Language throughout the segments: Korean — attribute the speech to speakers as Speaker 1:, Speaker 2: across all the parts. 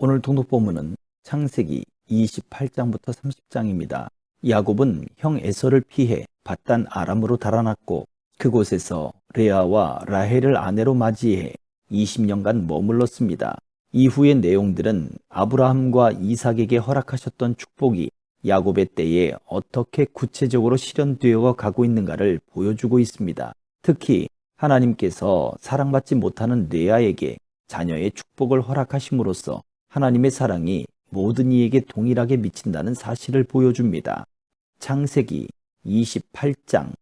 Speaker 1: 오늘 통독본문은 창세기 28장부터 30장입니다. 야곱은 형 에서를 피해 밧단 아람으로 달아났고 그곳에서 레아와 라헬을 아내로 맞이해 20년간 머물렀습니다. 이후의 내용들은 아브라함과 이삭에게 허락하셨던 축복이 야곱의 때에 어떻게 구체적으로 실현되어 가고 있는가를 보여주고 있습니다. 특히 하나님께서 사랑받지 못하는 레아에게 자녀의 축복을 허락하심으로써 하나님의 사랑이 모든 이에게 동일하게 미친다는 사실을 보여줍니다. 창세기 28장.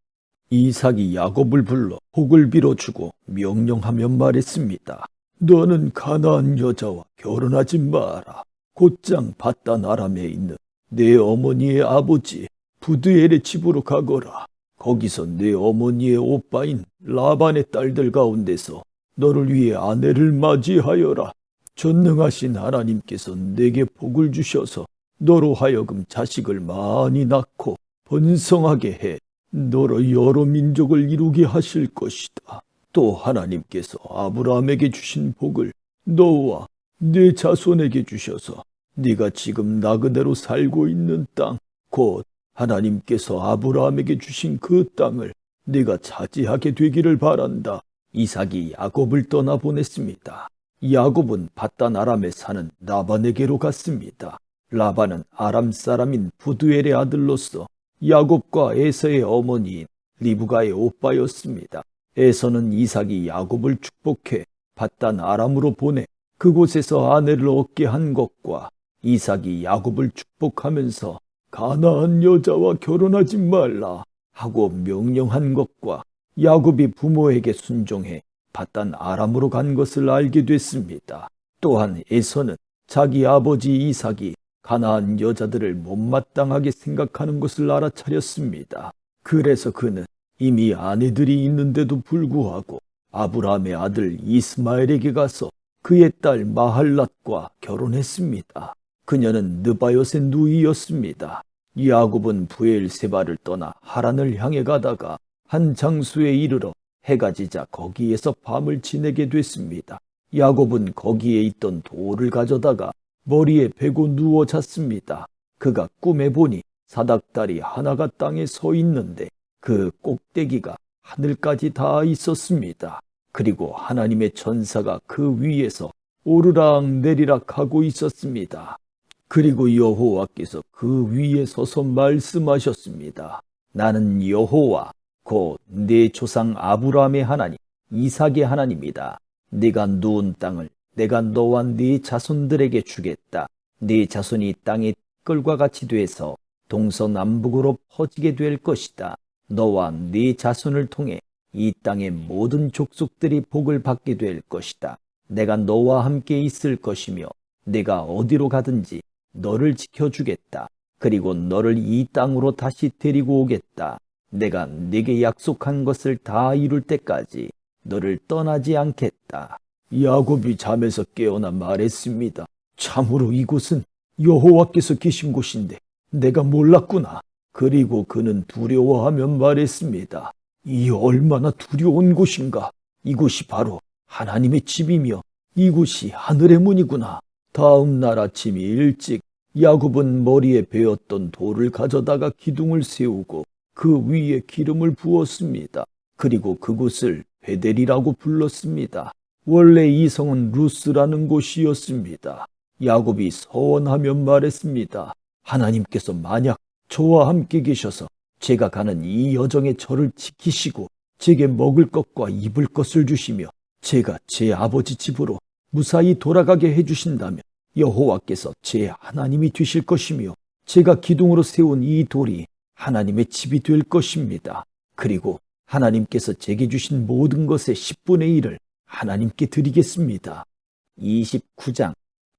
Speaker 1: 이삭이 야곱을 불러 복을 빌어주고 명령하며 말했습니다. 너는 가나안 여자와 결혼하지 마라. 곧장 밧단 아람에 있는 내 어머니의 아버지 부드엘의 집으로 가거라. 거기서 내 어머니의 오빠인 라반의 딸들 가운데서 너를 위해 아내를 맞이하여라. 전능하신 하나님께서 내게 복을 주셔서 너로 하여금 자식을 많이 낳고 번성하게 해 너로 여러 민족을 이루게 하실 것이다. 또 하나님께서 아브라함에게 주신 복을 너와 네 자손에게 주셔서 네가 지금 나그네로 살고 있는 땅, 곧 하나님께서 아브라함에게 주신 그 땅을 네가 차지하게 되기를 바란다. 이삭이 야곱을 떠나보냈습니다. 야곱은 밧단 아람에 사는 라반에게로 갔습니다. 라반은 아람 사람인 부두엘의 아들로서 야곱과 에서의 어머니인 리브가의 오빠였습니다. 에서는 이삭이 야곱을 축복해 밧단 아람으로 보내 그곳에서 아내를 얻게 한 것과 이삭이 야곱을 축복하면서 가나안 여자와 결혼하지 말라 하고 명령한 것과 야곱이 부모에게 순종해 밧단 아람으로 간 것을 알게 됐습니다. 또한 에서는 자기 아버지 이삭이 가나안 여자들을 못마땅하게 생각하는 것을 알아차렸습니다. 그래서 그는 이미 아내들이 있는데도 불구하고 아브라함의 아들 이스마엘에게 가서 그의 딸 마할랏과 결혼했습니다. 그녀는 느바요의 누이였습니다. 야곱은 부엘세바를 떠나 하란을 향해 가다가 한 장소에 이르러 해가 지자 거기에서 밤을 지내게 됐습니다. 야곱은 거기에 있던 돌을 가져다가 머리에 베고 누워 잤습니다. 그가 꿈에 보니 사닥다리 하나가 땅에 서 있는데 그 꼭대기가 하늘까지 닿아 있었습니다. 그리고 하나님의 천사가 그 위에서 오르락 내리락 하고 있었습니다. 그리고 여호와께서 그 위에 서서 말씀하셨습니다. 나는 여호와 곧 네 조상 아브라함의 하나님, 이삭의 하나님이다. 네가 누운 땅을 내가 너와 네 자손들에게 주겠다. 네 자손이 땅의 꿀과 같이 돼서 동서남북으로 퍼지게 될 것이다. 너와 네 자손을 통해 이 땅의 모든 족속들이 복을 받게 될 것이다. 내가 너와 함께 있을 것이며 내가 어디로 가든지 너를 지켜주겠다. 그리고 너를 이 땅으로 다시 데리고 오겠다. 내가 네게 약속한 것을 다 이룰 때까지 너를 떠나지 않겠다. 야곱이 잠에서 깨어나 말했습니다. 참으로 이곳은 여호와께서 계신 곳인데 내가 몰랐구나. 그리고 그는 두려워하며 말했습니다. 이 얼마나 두려운 곳인가. 이곳이 바로 하나님의 집이며 이곳이 하늘의 문이구나. 다음 날 아침 일찍 야곱은 머리에 베었던 돌을 가져다가 기둥을 세우고 그 위에 기름을 부었습니다. 그리고 그곳을 베델이라고 불렀습니다. 원래 이 성은 루스라는 곳이었습니다. 야곱이 서원하며 말했습니다. 하나님께서 만약 저와 함께 계셔서 제가 가는 이 여정에 저를 지키시고 제게 먹을 것과 입을 것을 주시며 제가 제 아버지 집으로 무사히 돌아가게 해주신다면 여호와께서 제 하나님이 되실 것이며 제가 기둥으로 세운 이 돌이 하나님의 집이 될 것입니다. 그리고 하나님께서 제게 주신 모든 것의 10분의 1을 하나님께 드리겠습니다. 29장.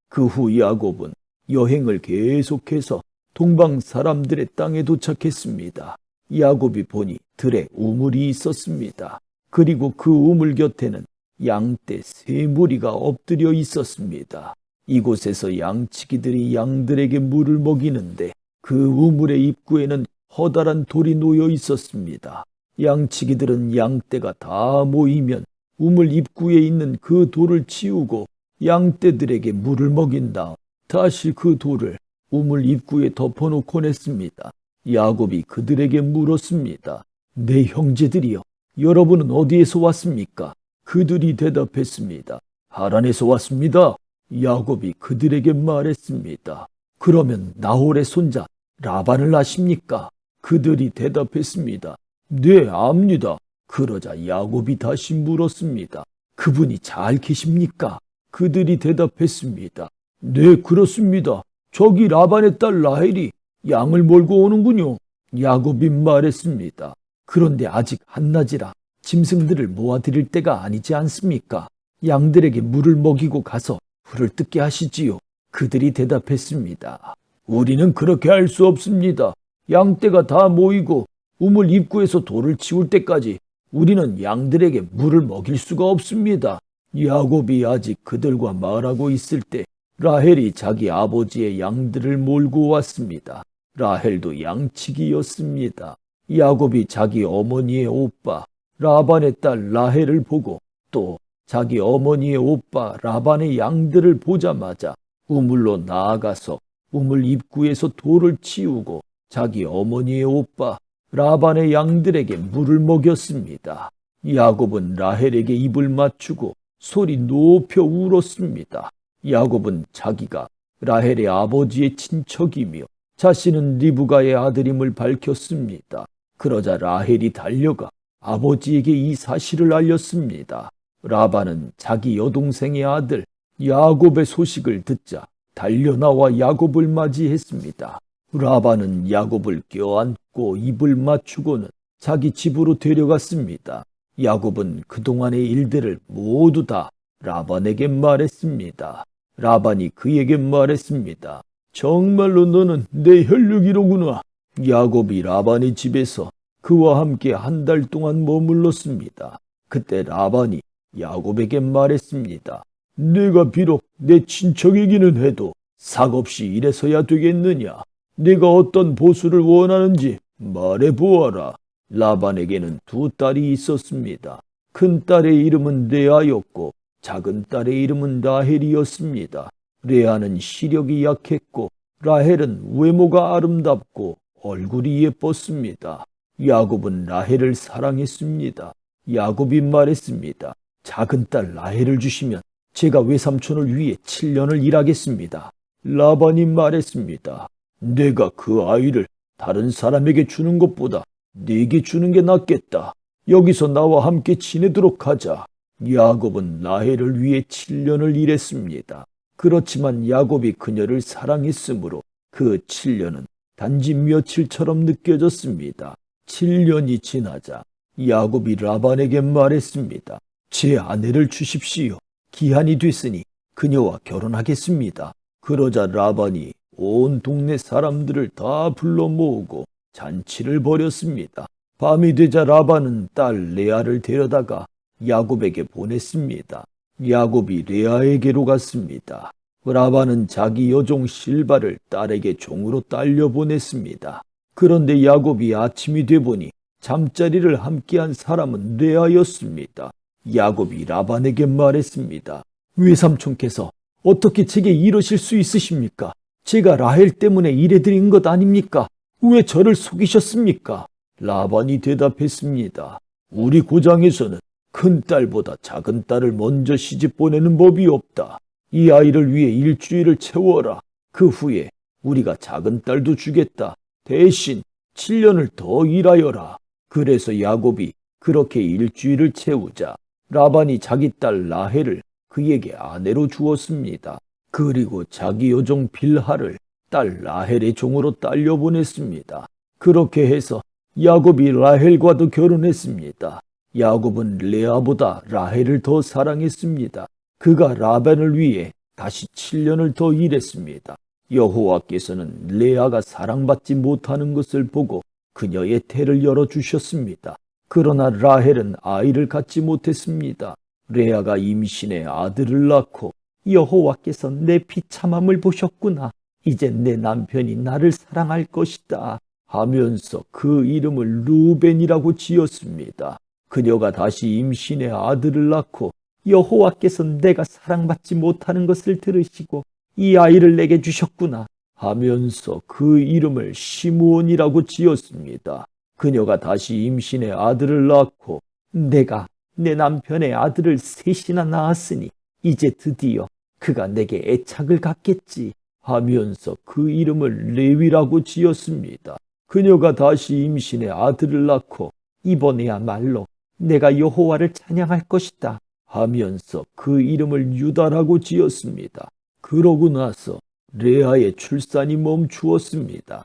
Speaker 1: 그 후 야곱은 여행을 계속해서 동방 사람들의 땅에 도착했습니다. 야곱이 보니 들에 우물이 있었습니다. 그리고 그 우물 곁에는 양떼 3무리가 엎드려 있었습니다. 이곳에서 양치기들이 양들에게 물을 먹이는데 그 우물의 입구에는 커다란 돌이 놓여 있었습니다. 양치기들은 양떼가 다 모이면 우물 입구에 있는 그 돌을 치우고 양떼들에게 물을 먹인 다음 다시 그 돌을 우물 입구에 덮어놓곤 했습니다. 야곱이 그들에게 물었습니다. 내 형제들이여, 여러분은 어디에서 왔습니까? 그들이 대답했습니다. 하란에서 왔습니다. 야곱이 그들에게 말했습니다. 그러면 나홀의 손자 라반을 아십니까? 그들이 대답했습니다. 네, 압니다. 그러자 야곱이 다시 물었습니다. 그분이 잘 계십니까? 그들이 대답했습니다. 네, 그렇습니다. 저기 라반의 딸 라헬이 양을 몰고 오는군요. 야곱이 말했습니다. 그런데 아직 한낮이라 짐승들을 모아드릴 때가 아니지 않습니까? 양들에게 물을 먹이고 가서 풀을 뜯게 하시지요. 그들이 대답했습니다. 우리는 그렇게 할 수 없습니다. 양떼가 다 모이고 우물 입구에서 돌을 치울 때까지 우리는 양들에게 물을 먹일 수가 없습니다. 야곱이 아직 그들과 말하고 있을 때 라헬이 자기 아버지의 양들을 몰고 왔습니다. 라헬도 양치기였습니다. 야곱이 자기 어머니의 오빠 라반의 딸 라헬을 보고 또 자기 어머니의 오빠 라반의 양들을 보자마자 우물로 나아가서 우물 입구에서 돌을 치우고 자기 어머니의 오빠 라반의 양들에게 물을 먹였습니다. 야곱은 라헬에게 입을 맞추고 소리 높여 울었습니다. 야곱은 자기가 라헬의 아버지의 친척이며 자신은 리브가의 아들임을 밝혔습니다. 그러자 라헬이 달려가 아버지에게 이 사실을 알렸습니다. 라반은 자기 여동생의 아들 야곱의 소식을 듣자 달려나와 야곱을 맞이했습니다. 라반은 야곱을 껴안고 입을 맞추고는 자기 집으로 데려갔습니다. 야곱은 그동안의 일들을 모두 다 라반에게 말했습니다. 라반이 그에게 말했습니다. 정말로 너는 내 혈육이로구나. 야곱이 라반의 집에서 그와 함께 한 달 동안 머물렀습니다. 그때 라반이 야곱에게 말했습니다. 내가 비록 내 친척이기는 해도 삭없이 일해서야 되겠느냐? 네가 어떤 보수를 원하는지 말해보아라. 라반에게는 두 딸이 있었습니다. 큰 딸의 이름은 레아였고 작은 딸의 이름은 라헬이었습니다. 레아는 시력이 약했고 라헬은 외모가 아름답고 얼굴이 예뻤습니다. 야곱은 라헬을 사랑했습니다. 야곱이 말했습니다. 작은 딸 라헬을 주시면 제가 외삼촌을 위해 7년을 일하겠습니다. 라반이 말했습니다. 내가 그 아이를 다른 사람에게 주는 것보다 네게 주는 게 낫겠다. 여기서 나와 함께 지내도록 하자. 야곱은 라헬을 위해 7년을 일했습니다. 그렇지만 야곱이 그녀를 사랑했으므로 그 7년은 단지 며칠처럼 느껴졌습니다. 7년이 지나자 야곱이 라반에게 말했습니다. 제 아내를 주십시오. 기한이 됐으니 그녀와 결혼하겠습니다. 그러자 라반이 온 동네 사람들을 다 불러 모으고 잔치를 벌였습니다. 밤이 되자 라반은 딸 레아를 데려다가 야곱에게 보냈습니다. 야곱이 레아에게로 갔습니다. 라반은 자기 여종 실바를 딸에게 종으로 딸려 보냈습니다. 그런데 야곱이 아침이 되보니 잠자리를 함께한 사람은 레아였습니다. 야곱이 라반에게 말했습니다. 외삼촌께서 어떻게 제게 이러실 수 있으십니까? 제가 라헬 때문에 이래드린 것 아닙니까? 왜 저를 속이셨습니까? 라반이 대답했습니다. 우리 고장에서는 큰 딸보다 작은 딸을 먼저 시집 보내는 법이 없다. 이 아이를 위해 일주일을 채워라. 그 후에 우리가 작은 딸도 주겠다. 대신 7년을 더 일하여라. 그래서 야곱이 그렇게 일주일을 채우자 라반이 자기 딸 라헬을 그에게 아내로 주었습니다. 그리고 자기 여종 빌하를 딸 라헬의 종으로 딸려 보냈습니다. 그렇게 해서 야곱이 라헬과도 결혼했습니다. 야곱은 레아보다 라헬을 더 사랑했습니다. 그가 라반을 위해 다시 7년을 더 일했습니다. 여호와께서는 레아가 사랑받지 못하는 것을 보고 그녀의 태를 열어주셨습니다. 그러나 라헬은 아이를 갖지 못했습니다. 레아가 임신해 아들을 낳고 여호와께서 내 비참함을 보셨구나. 이제 내 남편이 나를 사랑할 것이다 하면서 그 이름을 루벤이라고 지었습니다. 그녀가 다시 임신해 아들을 낳고 여호와께서 내가 사랑받지 못하는 것을 들으시고 이 아이를 내게 주셨구나 하면서 그 이름을 시므온이라고 지었습니다. 그녀가 다시 임신해 아들을 낳고 내가 내 남편의 아들을 셋이나 낳았으니 이제 드디어 그가 내게 애착을 갖겠지 하면서 그 이름을 레위라고 지었습니다. 그녀가 다시 임신해 아들을 낳고 이번에야말로 내가 여호와를 찬양할 것이다 하면서 그 이름을 유다라고 지었습니다. 그러고 나서 레아의 출산이 멈추었습니다.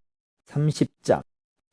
Speaker 1: 30장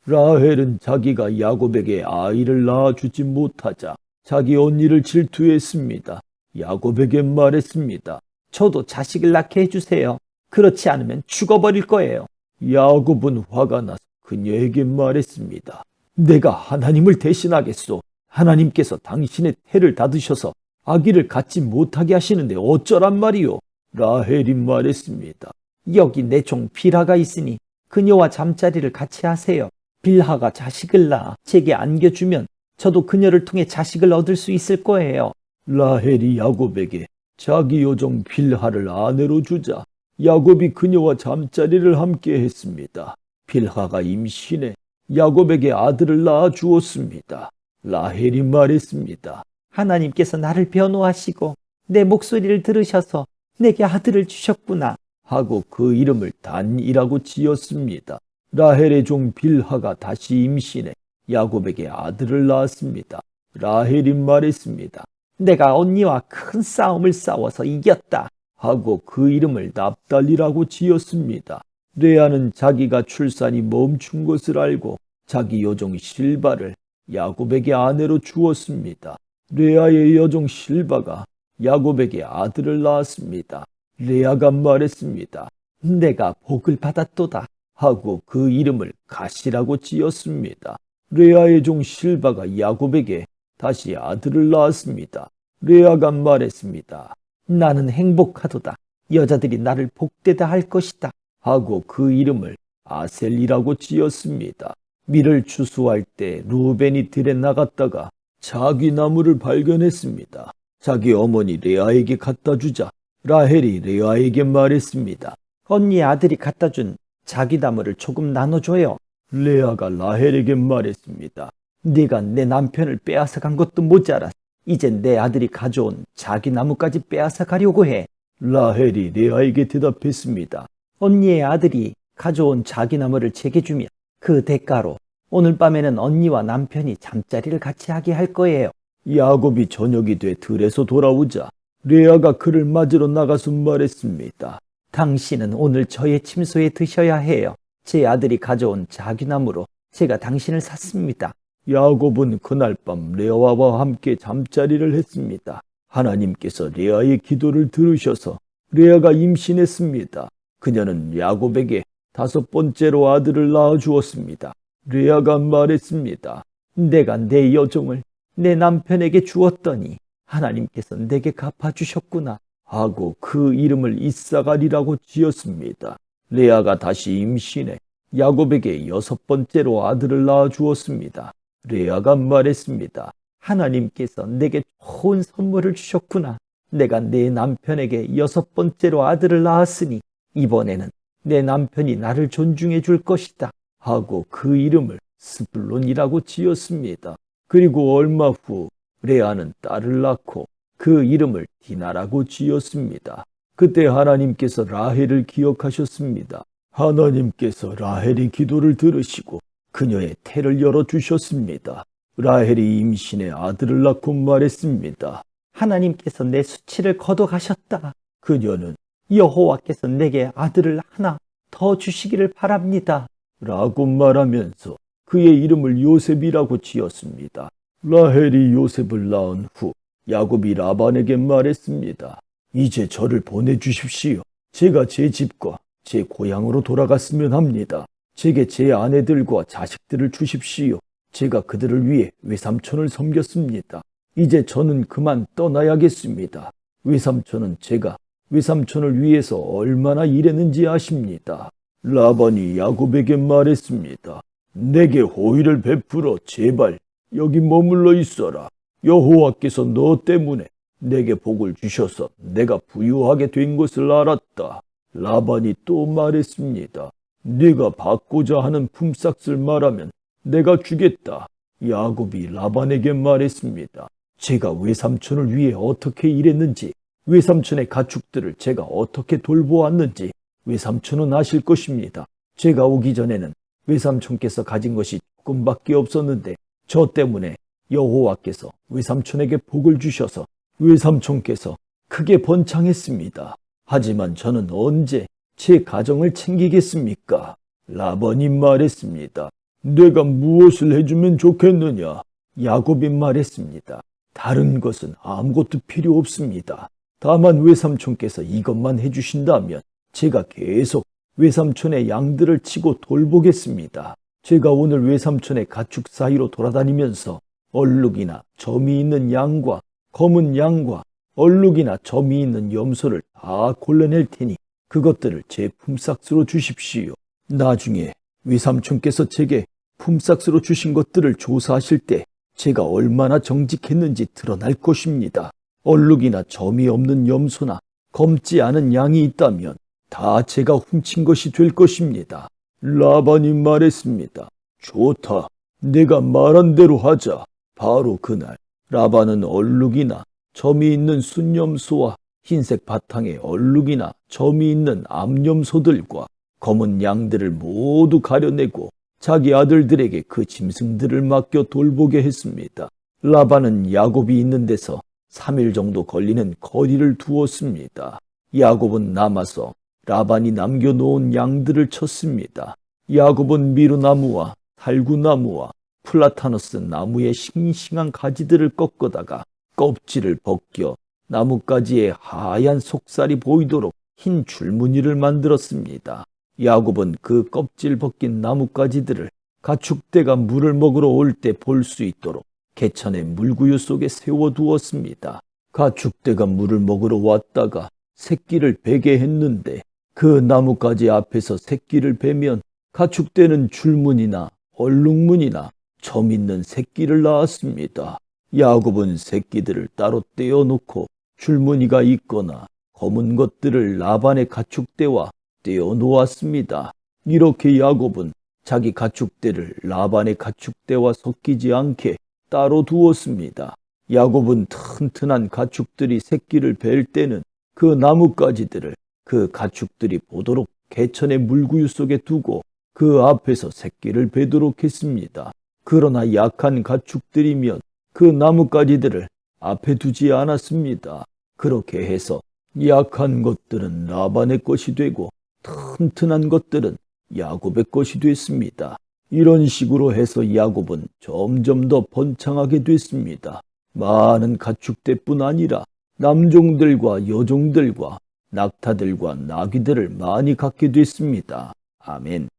Speaker 1: 라헬은 자기가 야곱에게 아이를 낳아주지 못하자 자기 언니를 질투했습니다. 야곱에게 말했습니다. 저도 자식을 낳게 해주세요. 그렇지 않으면 죽어버릴 거예요. 야곱은 화가 나서 그녀에게 말했습니다. 내가 하나님을 대신하겠소. 하나님께서 당신의 태를 닫으셔서 아기를 갖지 못하게 하시는데 어쩌란 말이오. 라헬이 말했습니다. 여기 내 종 빌하가 있으니 그녀와 잠자리를 같이 하세요. 빌하가 자식을 낳아 제게 안겨주면 저도 그녀를 통해 자식을 얻을 수 있을 거예요. 라헬이 야곱에게 자기 여종 빌하를 아내로 주자 야곱이 그녀와 잠자리를 함께 했습니다. 빌하가 임신해 야곱에게 아들을 낳아 주었습니다. 라헬이 말했습니다. 하나님께서 나를 변호하시고 내 목소리를 들으셔서 내게 아들을 주셨구나 하고 그 이름을 단이라고 지었습니다. 라헬의 종 빌하가 다시 임신해 야곱에게 아들을 낳았습니다. 라헬이 말했습니다. 내가 언니와 큰 싸움을 싸워서 이겼다 하고 그 이름을 납달리라고 지었습니다. 레아는 자기가 출산이 멈춘 것을 알고 자기 여종 실바를 야곱에게 아내로 주었습니다. 레아의 여종 실바가 야곱에게 아들을 낳았습니다. 레아가 말했습니다. 내가 복을 받았도다 하고 그 이름을 가시라고 지었습니다. 레아의 종 실바가 야곱에게 다시 아들을 낳았습니다. 레아가 말했습니다. 나는 행복하도다. 여자들이 나를 복되다 할 것이다 하고 그 이름을 아셀이라고 지었습니다. 밀을 추수할 때 루벤이 들에 나갔다가 자기 나무를 발견했습니다. 자기 어머니 레아에게 갖다 주자 라헬이 레아에게 말했습니다. 언니의 아들이 갖다 준 자기 나무를 조금 나눠줘요. 레아가 라헬에게 말했습니다. 네가 내 남편을 빼앗아 간 것도 모자라 이젠 내 아들이 가져온 자기 나무까지 빼앗아 가려고 해. 라헬이 레아에게 대답했습니다. 언니의 아들이 가져온 자기 나무를 제게 주면 그 대가로 오늘 밤에는 언니와 남편이 잠자리를 같이 하게 할 거예요. 야곱이 저녁이 돼 들에서 돌아오자 레아가 그를 맞으러 나가서 말했습니다. 당신은 오늘 저의 침소에 드셔야 해요. 제 아들이 가져온 자기 나무로 제가 당신을 샀습니다. 야곱은 그날 밤 레아와 함께 잠자리를 했습니다. 하나님께서 레아의 기도를 들으셔서 레아가 임신했습니다. 그녀는 야곱에게 5번째로 아들을 낳아 주었습니다. 레아가 말했습니다. 내가 내 여종을 내 남편에게 주었더니 하나님께서 내게 갚아주셨구나 하고 그 이름을 이사갈이라고 지었습니다. 레아가 다시 임신해 야곱에게 6번째로 아들을 낳아 주었습니다. 레아가 말했습니다. 하나님께서 내게 좋은 선물을 주셨구나. 내가 내 남편에게 6번째로 아들을 낳았으니 이번에는 내 남편이 나를 존중해 줄 것이다 하고 그 이름을 스불론이라고 지었습니다. 그리고 얼마 후 레아는 딸을 낳고 그 이름을 디나라고 지었습니다. 그때 하나님께서 라헬을 기억하셨습니다. 하나님께서 라헬의 기도를 들으시고 그녀의 태를 열어주셨습니다. 라헬이 임신해 아들을 낳고 말했습니다. 하나님께서 내 수치를 거둬가셨다. 그녀는 여호와께서 내게 아들을 하나 더 주시기를 바랍니다 라고 말하면서 그의 이름을 요셉이라고 지었습니다. 라헬이 요셉을 낳은 후 야곱이 라반에게 말했습니다. 이제 저를 보내주십시오. 제가 제 집과 제 고향으로 돌아갔으면 합니다. 제게 제 아내들과 자식들을 주십시오. 제가 그들을 위해 외삼촌을 섬겼습니다. 이제 저는 그만 떠나야겠습니다. 외삼촌은 제가 외삼촌을 위해서 얼마나 일했는지 아십니다. 라반이 야곱에게 말했습니다. 내게 호의를 베풀어 제발 여기 머물러 있어라. 여호와께서 너 때문에
Speaker 2: 내게 복을 주셔서 내가 부유하게 된 것을 알았다. 라반이 또 말했습니다. 네가 받고자 하는 품삯을 말하면 내가 주겠다. 야곱이 라반에게 말했습니다. 제가 외삼촌을 위해 어떻게 일했는지, 외삼촌의 가축들을 제가 어떻게 돌보았는지 외삼촌은 아실 것입니다. 제가 오기 전에는 외삼촌께서 가진 것이 조금밖에 없었는데 저 때문에 여호와께서 외삼촌에게 복을 주셔서 외삼촌께서 크게 번창했습니다. 하지만 저는 언제 제 가정을 챙기겠습니까? 라반이 말했습니다. 내가 무엇을 해주면 좋겠느냐? 야곱이 말했습니다. 다른 것은 아무것도 필요 없습니다. 다만 외삼촌께서 이것만 해주신다면 제가 계속 외삼촌의 양들을 치고 돌보겠습니다. 제가 오늘 외삼촌의 가축 사이로 돌아다니면서 얼룩이나 점이 있는 양과 검은 양과 얼룩이나 점이 있는 염소를 다 골라낼 테니 그것들을 제 품삯으로 주십시오. 나중에 외삼촌께서 제게 품삯으로 주신 것들을 조사하실 때 제가 얼마나 정직했는지 드러날 것입니다. 얼룩이나 점이 없는 염소나 검지 않은 양이 있다면 다 제가 훔친 것이 될 것입니다. 라반이 말했습니다. 좋다. 내가 말한 대로 하자. 바로 그날 라반은 얼룩이나 점이 있는 순염소와 흰색 바탕에 얼룩이나 점이 있는 암염소들과 검은 양들을 모두 가려내고 자기 아들들에게 그 짐승들을 맡겨 돌보게 했습니다. 라반은 야곱이 있는 데서 3일 정도 걸리는 거리를 두었습니다. 야곱은 남아서 라반이 남겨놓은 양들을 쳤습니다. 야곱은 미루나무와 달구나무와 플라타너스 나무의 싱싱한 가지들을 꺾어다가 껍질을 벗겨 나뭇가지에 하얀 속살이 보이도록 흰 줄무늬를 만들었습니다. 야곱은 그 껍질 벗긴 나뭇가지들을 가축대가 물을 먹으러 올 때 볼 수 있도록 개천의 물구유 속에 세워두었습니다. 가축대가 물을 먹으러 왔다가 새끼를 베게 했는데 그 나뭇가지 앞에서 새끼를 베면 가축대는 줄무늬나 얼룩무늬나 점 있는 새끼를 낳았습니다. 야곱은 새끼들을 따로 떼어놓고 줄무늬가 있거나 검은 것들을 라반의 가축대와 떼어 놓았습니다. 이렇게 야곱은 자기 가축대를 라반의 가축대와 섞이지 않게 따로 두었습니다. 야곱은 튼튼한 가축들이 새끼를 벨 때는 그 나뭇가지들을 그 가축들이 보도록 개천의 물구유 속에 두고 그 앞에서 새끼를 베도록 했습니다. 그러나 약한 가축들이면 그 나뭇가지들을 앞에 두지 않았습니다. 그렇게 해서 약한 것들은 라반의 것이 되고 튼튼한 것들은 야곱의 것이 됐습니다. 이런 식으로 해서 야곱은 점점 더 번창하게 됐습니다. 많은 가축대뿐 아니라 남종들과 여종들과 낙타들과 나귀들을 많이 갖게 됐습니다. 아멘.